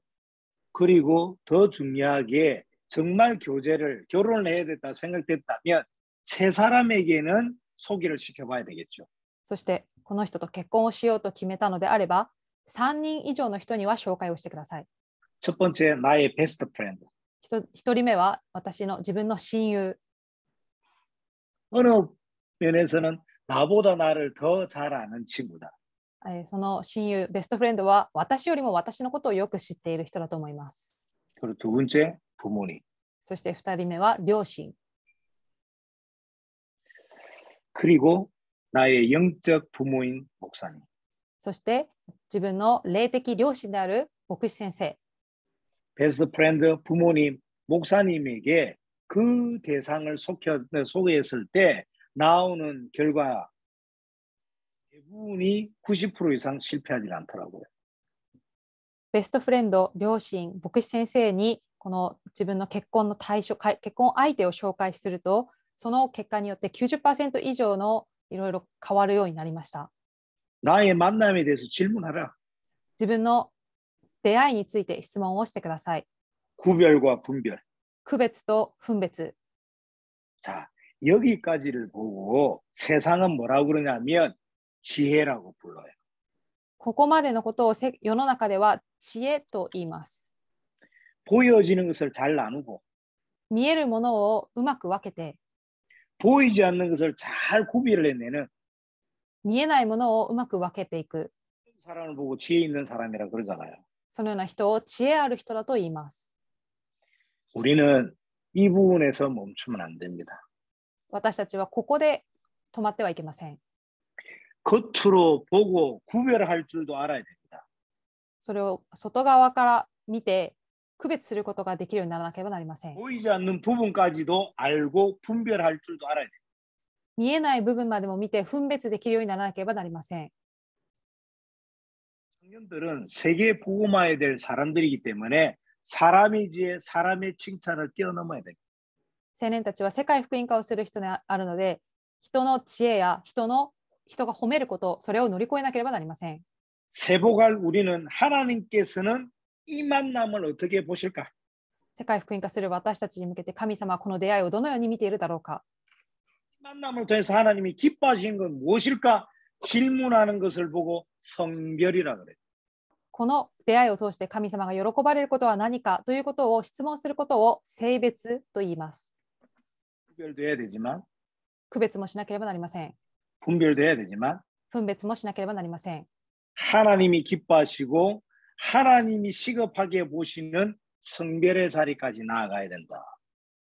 Speaker 2: 그리고 더 중요하게 정말 결혼을 해야 됐다 생각됐다면 세 사람에게는 소개를 시켜봐야 되겠죠.
Speaker 1: そしてこの人と結婚をしようと決めたのであれば、3人以上の人には紹介をしてください。
Speaker 2: 첫 번째 나의 베스트 프렌드.
Speaker 1: 1人目は自分の親友。
Speaker 2: 어느 면에서는 나보다 나를 더 잘 아는 친구다.
Speaker 1: その親友、ベストフレンドは私よりも私のことをよく知っている人だと思います。
Speaker 2: 그리고 두 번째 부모님.
Speaker 1: そして2人目は両親。
Speaker 2: 그리고 나의 영적 부모인 목사님.
Speaker 1: そして自分の霊的両親である牧師先生。
Speaker 2: 베스트 프렌드 부모님 목사님에게 그 대상을 소개했을 때 나오는 결과 대부분이 90% 이상 실패하지 않더라고요.
Speaker 1: ベストフレンド、両親、牧師先生にこの自分の結婚相手を紹介すると、その結果によって 90% 以上のいろいろ変わるようになりました。
Speaker 2: 나의 만남에 대해서 질문하라.
Speaker 1: 自分の出会いについて質問をしてください。
Speaker 2: 구별과 분별.
Speaker 1: 区別と分別。
Speaker 2: 자, 여기까지를 보고 세상은 뭐라고 그러냐면 지혜라고 불러요.
Speaker 1: ここまでのことを世の中では知恵と言います。
Speaker 2: 보여지는 것을 잘 나누고
Speaker 1: 見えるものをうまく分けて、
Speaker 2: 보이지 않는 것을 잘 구별을 해내는
Speaker 1: 見えないものをうまく分けていく。
Speaker 2: 사람을 보고 지혜 있는 사람이라 그러잖아요.
Speaker 1: そのような人を知恵ある人だと言います。
Speaker 2: 우리는 이 부분에서 멈추면 안 됩니다.
Speaker 1: 私たちはここで止まってはいけません。
Speaker 2: 겉으로 보고 구별할 줄도 알아야 됩니다.
Speaker 1: それを外側から見て区別することができるようにならなければなりません。
Speaker 2: 보이지 않는 부분까지도 알고 분별할 줄도 알아야 됩니다.
Speaker 1: 見えない部分までも見て分別できるようにならなければなりません。
Speaker 2: 청년들은 세계 복음화해야 될 사람들이기 때문에 사람이지에 사람의 칭찬을 뛰어넘어야 됩니다.
Speaker 1: 青年たちは世界福音化をする人であるので、人の知恵や人が褒めること、それを乗り越えなければなりません。
Speaker 2: 세복할 우리는 하나님께서는 이 만남을 어떻게 보실까?
Speaker 1: 世界福音化する私たちに向けて神様はこの出会いをどのように見ているだろうか。
Speaker 2: 만남을 통해서 하나님이 기뻐하시는 건 무엇일까? 질문하는 것을 보고 성별이라 그래요.
Speaker 1: この出会いを通して神様が喜ばれることは何かということを質問することを性別と言います。
Speaker 2: 구별도 해야 되지만
Speaker 1: 区別もしなければなりません。
Speaker 2: 분별도 해야 되지만
Speaker 1: 分別もしなければなりません。
Speaker 2: 하나님이 기뻐하시고 하나님이 시급하게 보시는 성별의 자리까지 나아가야 된다.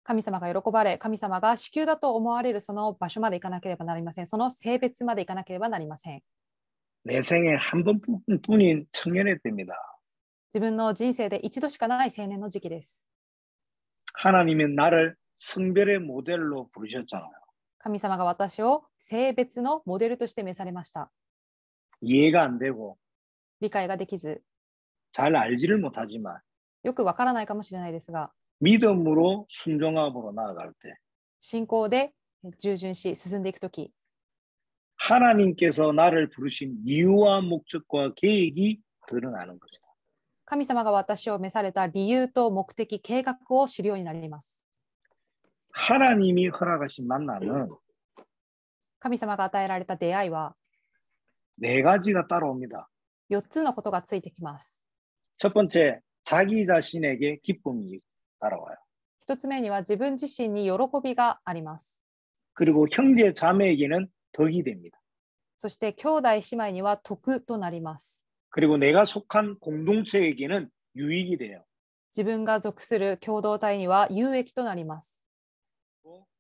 Speaker 1: 神様が喜ばれ、神様が至急だと思われるその場所まで行かなければなりません。その性別まで行かなければなりません。
Speaker 2: 내 생에 한 번뿐인 청년의 때입니다.
Speaker 1: 自分の人生で一度しかない青年の時期です。
Speaker 2: 하나님은 나를 성별의 모델로 부르셨잖아요.
Speaker 1: 神様が私を性別のモデルとして召されました。
Speaker 2: 이해가 안 되고
Speaker 1: 理解ができず、
Speaker 2: 잘 알지를 못하지만
Speaker 1: よくわからないかもしれないですが、
Speaker 2: 믿음으로 순종함으로 나아갈 때
Speaker 1: 信仰で従順し進んでいくとき、
Speaker 2: 하나님께서 나를 부르신 이유와 목적과 계획이 드러나는 것이다.
Speaker 1: 神様が私を召された理由と目的、計画を知るようになります。
Speaker 2: 하나님이 허락하신 만남은
Speaker 1: 神様が与えられた出会いは
Speaker 2: 네 가지가 따라옵니다.
Speaker 1: 4つのことがついてきます。
Speaker 2: 첫 번째, 자기 자신에게 기쁨이 따라와요.
Speaker 1: 1つ目には自分自身に喜びがあります。
Speaker 2: 그리고 형제 자매에게는 덕이 됩니다.
Speaker 1: そして兄弟姉妹には徳となります。
Speaker 2: 그리고 내가 속한 공동체에게는 유익이 돼요.
Speaker 1: 自分が属する共同体には有益となります。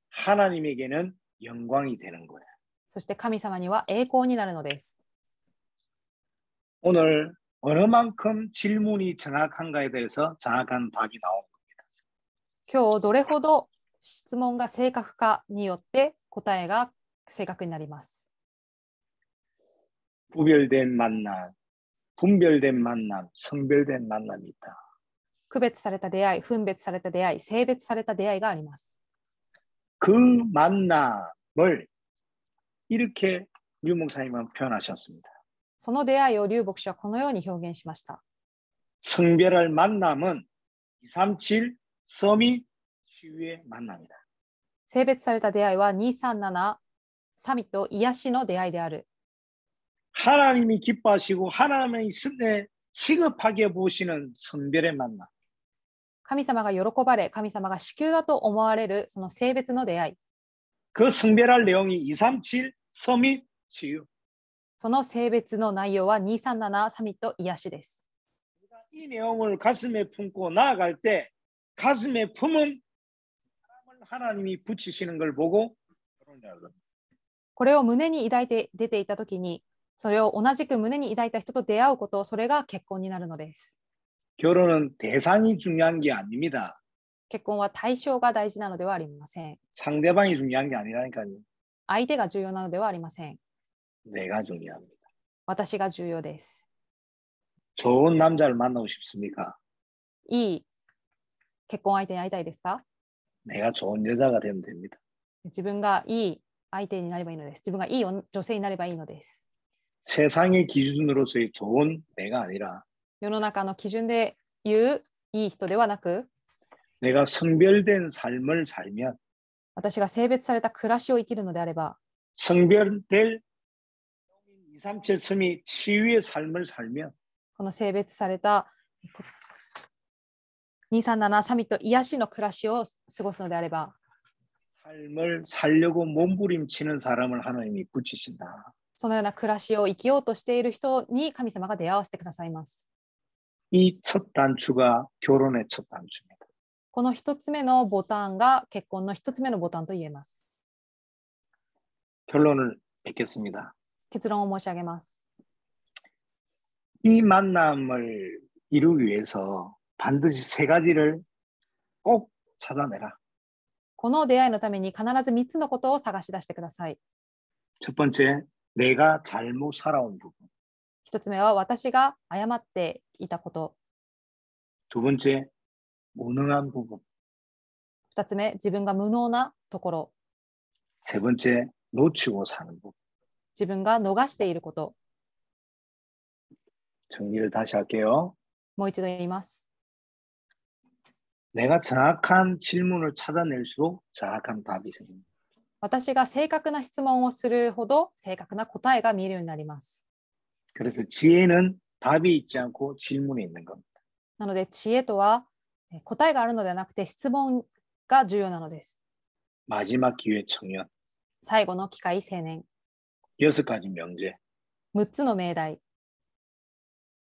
Speaker 2: 하나님에게는 영광이 되는 거예요.
Speaker 1: そして神様には栄光になるのです。
Speaker 2: 오늘 어느 만큼 질문이 정확한가에 대해서 정확한 답이 나온 겁니다.
Speaker 1: 今日どれほど質問が正確かによって答えが正確になります。
Speaker 2: 구별된 만남, 분별된 만남, 성별된 만남이 있다.
Speaker 1: 区別された出会い、分別された出会い、性別された出会いがあります。
Speaker 2: 그 만남을 이렇게 류 목사님은 표현하셨습니다.
Speaker 1: その出会いを劉牧師はこのように表現しました。
Speaker 2: 성별할 만남은 237 서밋 치유의 만남이다.
Speaker 1: 性別された出会いは237サミット癒しの出会いである。
Speaker 2: 하나님이 기뻐하시고 하나님이 시급하게 보시는 성별의 만남.
Speaker 1: 神様が喜ばれ、神様が至急だと思われるその性別の出会い。
Speaker 2: 그 성별할 내용이 237 서밋 치유.
Speaker 1: その性別の内容は237サミット癒しです。
Speaker 2: 이 내용을 가슴에 품고 나아갈 때 가슴에 품은 사람을 하나님이 붙이시는 걸 보고
Speaker 1: これを胸に抱いて出ていたときに、それを同じく胸に抱いた人と出会うこと、それが結婚になるのです。
Speaker 2: 결혼은 대상이 중요한 게 아닙니다.
Speaker 1: 結婚は対象が大事なのではありません。
Speaker 2: 상대방이 중요한 게 아니라니까요.
Speaker 1: 相手が重要なのではありません。
Speaker 2: 내가 중요합니다.
Speaker 1: 私が重要です。
Speaker 2: 좋은 남자를 만나고 싶습니까?
Speaker 1: いい結婚相手に会いたいですか？
Speaker 2: 내가 좋은 여자가 되면 됩니다.
Speaker 1: 自分がいい相手になればいいのです。自分がいい女性になればいいのです。
Speaker 2: 세상의 기준으로서의 좋은 내가 아니라
Speaker 1: 世の中の基準で言ういい人ではなく、
Speaker 2: 내가 성별된 삶을 살면
Speaker 1: 私が性別された暮らしを生きるのであれば、
Speaker 2: 성별될 237 섬이 치유의 삶을 살면
Speaker 1: この性別された237サミット癒しの暮らしを過ごすのであれば、
Speaker 2: 삶을 살려고 몸부림치는 사람을 하나님이 붙이신다.
Speaker 1: そのような暮らしを生きようとしている人に神様が出会わせてくださいます。
Speaker 2: 이 첫 단추가 결혼의 첫 단추입니다.
Speaker 1: この一つ目のボタンが結婚の一つ目のボタンと言えます。
Speaker 2: 결론을 맺겠습니다.
Speaker 1: 結論を申し上げます。
Speaker 2: 이 만남을 이루기 위해서 반드시 세 가지를 꼭 찾아내라.
Speaker 1: この出会いのために必ず3つのことを探し出してください。
Speaker 2: 첫 번째, 내가 잘못 살아온 부분.
Speaker 1: 一つ目は私が誤っていたこと。
Speaker 2: 두 번째, 무능한 부분.
Speaker 1: 二つ目、自分が無能なところ。
Speaker 2: 세 번째, 놓치고 사는 부분.
Speaker 1: 自分が逃していること。
Speaker 2: 정리를 다시 할게요.
Speaker 1: もう一度言います。
Speaker 2: 내가 정확한 질문을 찾아낼수록 정확한 답이 생깁니다.
Speaker 1: 私が正確な質問をするほど正確な答えが見えるようになります。
Speaker 2: 그래서 지혜는 답이 있지 않고 질문이 있는 겁니다.
Speaker 1: なので知恵とは答えがあるのではなくて質問が重要なのです。
Speaker 2: 마지막 기회 청년.
Speaker 1: 最後の機会青年。
Speaker 2: 6가지 명제.
Speaker 1: 6つの命題。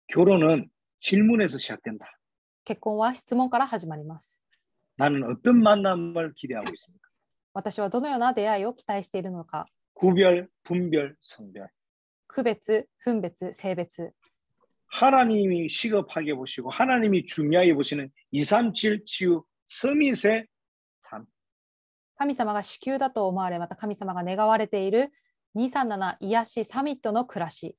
Speaker 2: 결혼은 질문에서 시작된다.
Speaker 1: 結婚は質問から始まります。
Speaker 2: 나는 어떤 만남을 기대하고 있습니까?
Speaker 1: 私はどのような出会いを期待しているのか。
Speaker 2: 구별, 분별, 성별.
Speaker 1: 区別、分別、性別。
Speaker 2: 하나님이 시급하게 보시고 하나님이 중요하게 보시는 237 치유 서밋의 삶.
Speaker 1: 神様が至急だと思われ、また神様が願われている237癒しサミットの暮らし。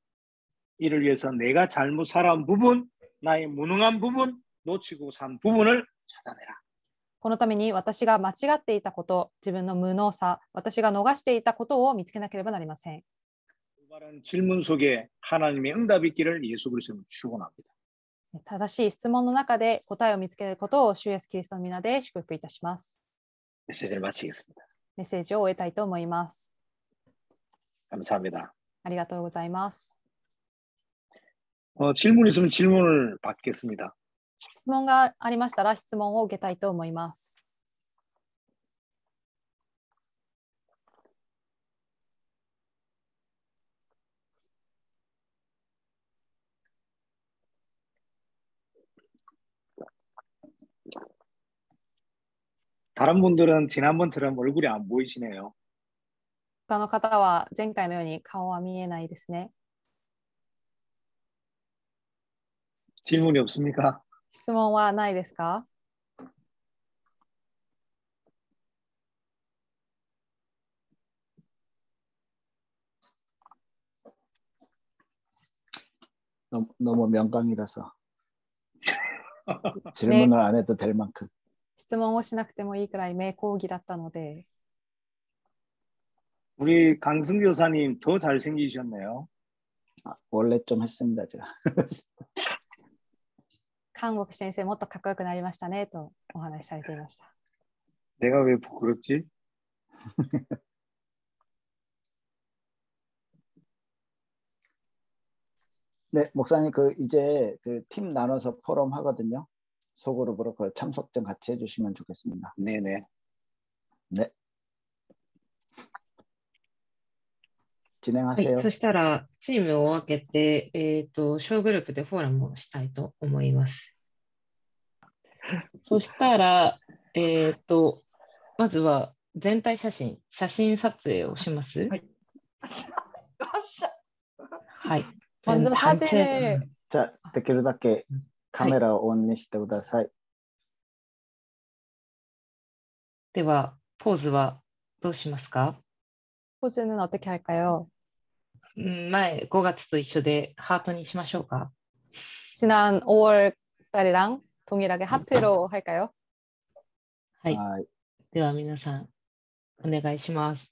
Speaker 2: 이를 위해서 내가 잘못 살아온 부분, 나의 무능한 부분, 놓치고 산 부분을 찾아내라.
Speaker 1: このために私が間違っていたこと、自分の無能さ、私が逃していたことを見つけなければなりません。
Speaker 2: 올바른 질문 속에 하나님의 응답이 있기를 예수 그리스도는 축원합니다.
Speaker 1: 正しい質問の中で答えを見つけることを主イエスキリストの皆で祝福いたします。
Speaker 2: 메시지를 마치겠습니다.
Speaker 1: メッセージを終えたいと思います。
Speaker 2: 감사합니다.
Speaker 1: ありがとうございます。
Speaker 2: 질문 있으면 질문을 받겠습니다.
Speaker 1: 質問がありましたら質問を受けたいと思います。
Speaker 2: 다른 분들은 지난번처럼 얼굴이 안 보이시네요.
Speaker 1: 他の方は前回のように顔は見えないですね。
Speaker 2: 질문이 없습니까?
Speaker 1: 質問はないですか？
Speaker 3: 너무 명강이라서 질문을 안 해도 될 만큼.
Speaker 1: 質問をしなくてもいいくらい名講義だったので。
Speaker 2: 우리 강승 교사님 더 잘생기셨네요.
Speaker 3: 원래 좀 했습니다, 제가.
Speaker 1: 韓国先生もっとかっこよくなりましたねとお話しされていました。
Speaker 2: 내가 왜 부끄럽지?
Speaker 3: 네, 목사님 이제 팀 나눠서 포럼 하거든요. 소그룹으로 참석 좀 같이 해주시면 좋겠습니다.
Speaker 2: 네네.
Speaker 3: 네. 진행하세요.
Speaker 4: はい、そしたらチームを分けて、小グループでフォーラムをしたいと思います。そしたら、まずは全体写真撮影をします。はい。はい。
Speaker 1: 먼저 사진을
Speaker 3: 자, できるだけ 카메라 온にしてください。
Speaker 4: では、ポーズはどうしますか？
Speaker 1: 포즈는 어떻게 할까요?
Speaker 4: 前5月と一緒でハートにしましょうか？
Speaker 1: 지난 5월 달이랑 동일하게 하트로 할까요?
Speaker 4: はい。では皆さんお願いします。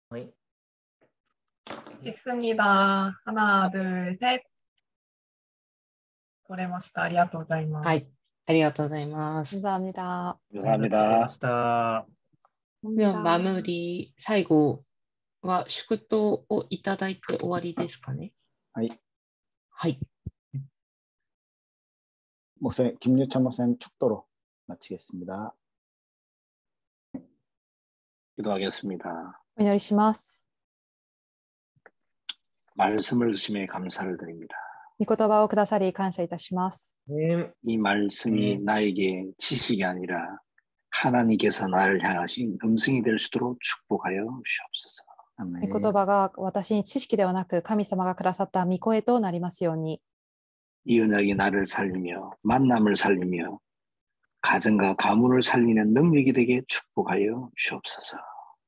Speaker 3: はい。
Speaker 5: 찍습니다. 하나, 둘, 셋. 撮れました。ありがとうございます。
Speaker 4: はい。ありがとうございます。
Speaker 1: 감사합니다.
Speaker 2: 감사합니다.
Speaker 4: では、마무리最後は祝祷をいただいて終わりですかね。
Speaker 3: はい。
Speaker 4: はい。
Speaker 3: 목사님, 김유찬 목사님 축도로 마치겠습니다.
Speaker 2: 기도하겠습니다.
Speaker 1: お祈りします。
Speaker 2: 말씀을 주심에 감사를 드립니다.
Speaker 1: 御言葉をくださり感謝いたします。
Speaker 2: 이 말씀이 나에게 지식이 아니라 하나님께서 나를 향하신 음성이 될 수 있도록 축복하여 주옵소서.
Speaker 1: 御言葉が私に知識ではなく神様がくださった御声となりますように。
Speaker 2: 이 언약이 나를 살리며 만남을 살리며 가정과 가문을 살리는 능력이 되게 축복하여 주옵소서.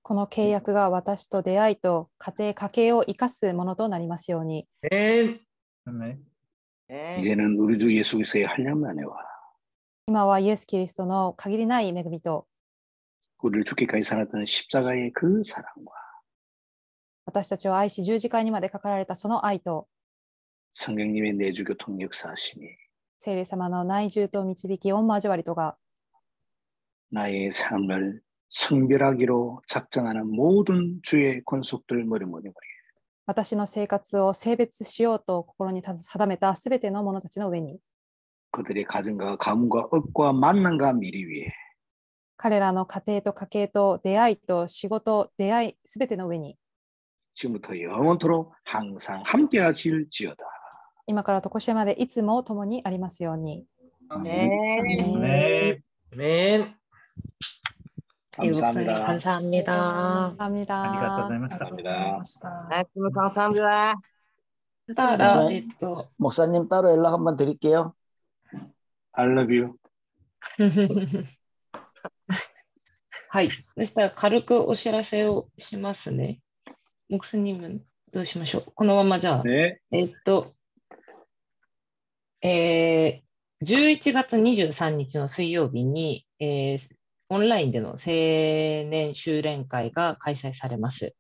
Speaker 1: この契約が私と出会いと家庭家計を生かすものとなりますように。
Speaker 6: 아멘.
Speaker 2: 이제는 우리 주 예수 그리스도의 한량한 은혜와
Speaker 1: 今はイエス・キリストの限りない恵みと
Speaker 2: 우리를 죽기까지 살았던 십자가의 그 사랑과
Speaker 1: 私たちを愛し十字架にまでかかられたその愛と
Speaker 2: 성령님의 내주교통 역사하심이
Speaker 1: 聖霊様の内住と導き御交わりとが
Speaker 2: 나의 삶을 성별하기로 작정하는 모든 주의 권속들 머리머리
Speaker 1: 私の生活を性別しようと心に定めたすべての者たちの上に
Speaker 2: 그들의 가정과 가문과 업과 만남과 미래 위에
Speaker 1: 彼らの家庭と家計と出会いと仕事出会いすべての上に
Speaker 2: 지금부터 영원토록 항상 함께 하실지어다.
Speaker 1: 今からとこしえまでいつも共にありますように。
Speaker 6: 아멘.
Speaker 5: 네.
Speaker 2: 감사합니다.
Speaker 4: 감사합니다.
Speaker 1: 감사합니다.
Speaker 2: 감사합니다.
Speaker 7: 말씀을 감사합니다.
Speaker 4: たら、
Speaker 3: 목사님 따로 연락 한번 드릴게요.
Speaker 2: I love you.
Speaker 4: はい。そしたら軽くお知らせをしますね。木さんにもどうしましょう。このままじゃあ、
Speaker 2: 네.
Speaker 4: 11月23日の水曜日に、オンラインでの青年修練会が開催されます。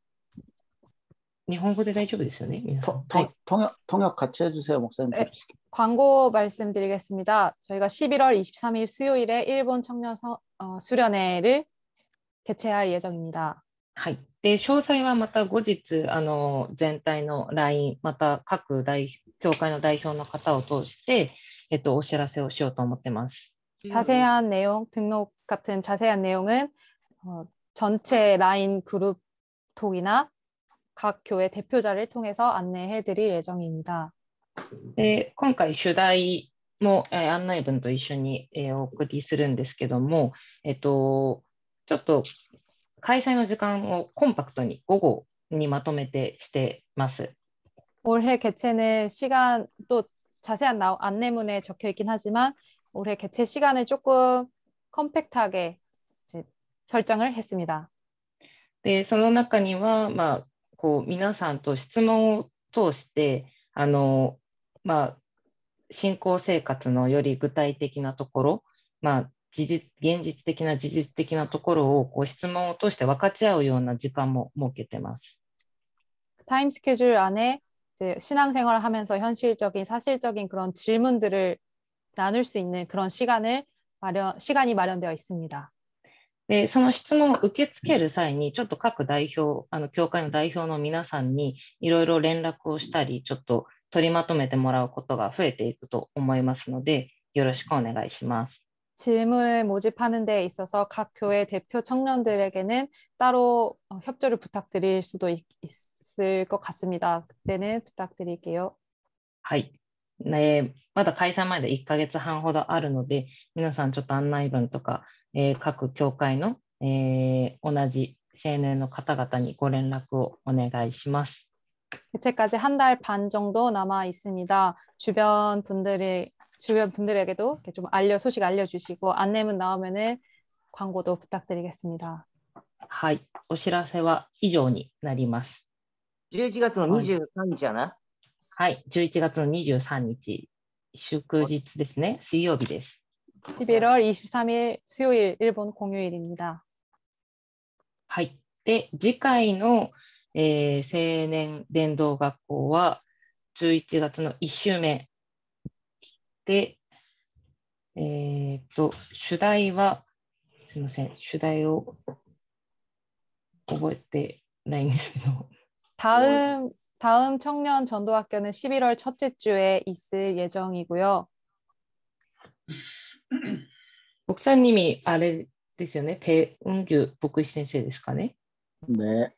Speaker 4: 日本語で大丈夫ですよね。皆さん。はい、
Speaker 3: 통역 같이 해주세요, 목사님.
Speaker 1: 네, 광고 말씀드리겠습니다. 저희가 11월 23일 수요일에 일본 청년 수련회를 개최할 예정입니다.
Speaker 4: はい。で、詳細はまた後日、全体の LINE、また各教会の代表の方を通して、お知らせをしようと思ってます。
Speaker 1: 자세한 내용, 등록 같은 자세한 내용은 전체 라인 그룹 톡이나 각 교회 대표자를 통해서 안내해 드릴 예정입니다.
Speaker 4: で、今回主題も、案内文と一緒に、お送りするんですけども、ちょっと開催の時間をコンパクトに午後にまとめてしてます。
Speaker 1: 올해 개최는 시간 또 자세한 안내문에 적혀 있긴 하지만 올해 개최 시간을 조금 컴팩트하게 설정을 했습니다.
Speaker 4: で、その中には、皆さんと質問を通して、信仰生活のより具体的なところ、現実的な事実的なところを質問を通して分かち合うような時間も設けてます。
Speaker 1: 타임 스케줄 안에 신앙생활을 하면서 현실적인 사실적인 그런 질문들을 나눌 수 있는 그런 시간이 마련되어 있습니다.
Speaker 4: で、その質問を受け付ける際に、ちょっと各代表、教会の代表の皆さんにいろいろ連絡をしたり、ちょっと取りまとめてもらうことが増えていくと思いますので、よろしくお願いします。
Speaker 1: 질문을 모집하는 데 있어서 각 교회 대표 청년들에게는 따로 협조를 부탁드릴 수도 있을 것 같습니다. 그때는 부탁드릴게요.
Speaker 4: はい。まだ開催まで1ヶ月半ほどあるので、皆さんちょっと案内文とか、各教会の、同じ青年の方々にご連絡をお願いします。
Speaker 1: 개최까지 한 달 반 정도 남아 있습니다. 주변 분들에게도 좀 소식 알려주시고 안내문 나오면은 광고도 부탁드리겠습니다.
Speaker 4: はい、お知らせは以上になります。
Speaker 7: 11月の23日やな。
Speaker 4: はい、11月の23日、祝日ですね、水曜日です。
Speaker 1: 11월 23일 수요일 일본 공휴일입니다.
Speaker 4: はい。で、次回の、青年伝道学校は11月の1週目で、主題は、すみません、主題を覚えてないんですけど。
Speaker 1: 다음 청년 전도학교는 11월 첫째 주에 있을 예정이고요.
Speaker 4: 牧さん님이 あれですよね、배은규牧師先生ですかね。
Speaker 3: 네.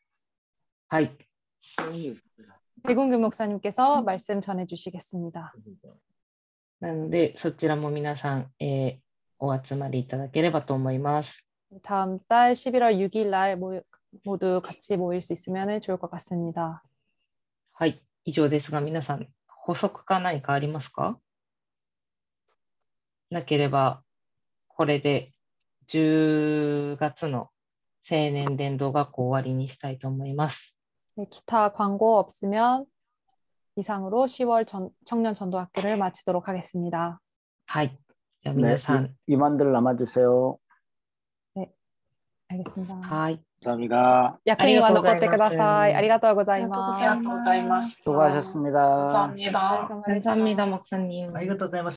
Speaker 4: はい。
Speaker 1: 백운규 목사님께서 말씀 전해 주시겠습니다.
Speaker 4: なので、そちらも皆さん、お集まりいただければと思います。
Speaker 1: 다음 달 11월 6일 날 모두 같이 모일 수 있으면 좋을 것 같습니다.
Speaker 4: はい、以上ですが、皆さん、補足か何かありますか？なければ、これで10月の青年伝道学校終わりにしたいと思います。
Speaker 1: 기타 광고 없으면 이상으로 10월 청년 전도학교를 마치도록 하겠습니다.
Speaker 4: はい。じゃあ
Speaker 3: 네,
Speaker 4: 皆さん、
Speaker 3: 임원들 남아주세요.
Speaker 1: 알겠습니다.
Speaker 4: はい。
Speaker 2: 감사합니다.
Speaker 1: 役員は残ってください。あ
Speaker 4: あり
Speaker 1: りがとうござい
Speaker 5: あり
Speaker 1: ます。
Speaker 5: がとうございました。
Speaker 3: 수고하셨습니다.
Speaker 5: 감사합니다.
Speaker 1: 감사합니다.
Speaker 4: 감사합니다, 목사님.
Speaker 7: ありがとうございました。